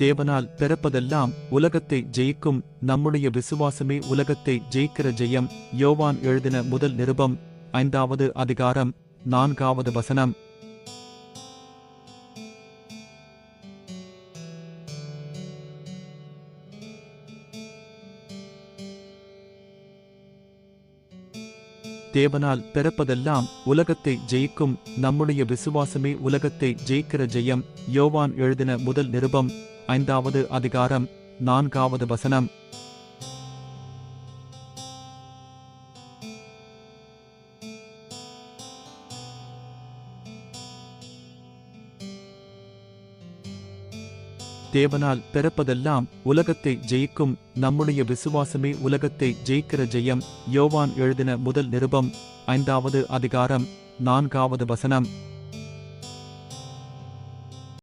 தேவனால் பிறப்பதெல்லாம் உலகத்தை ஜெயிக்கும் நம்முடைய விசுவாசமே உலகத்தை ஜெயிக்கிற ஜெயம். யோவான் எழுதின முதல் நிருபம் 5வது அதிகாரம் 4வது வசனம். தேவனால் பிறப்பதெல்லாம் உலகத்தை ஜெயிக்கும் நம்முடைய விசுவாசமே உலகத்தை ஜெயிக்கிற ஜெயம். யோவான் எழுதின முதல் நிருபம் 5வது அதிகாரம் 4வது வசனம். தேவனால் பிறப்பதெல்லாம் உலகத்தை ஜெயிக்கும் நம்முடைய விசுவாசமே உலகத்தை ஜெயிக்கிற ஜெயம். யோவான் எழுதின முதல் நிருபம் 5வது அதிகாரம் 4வது வசனம்.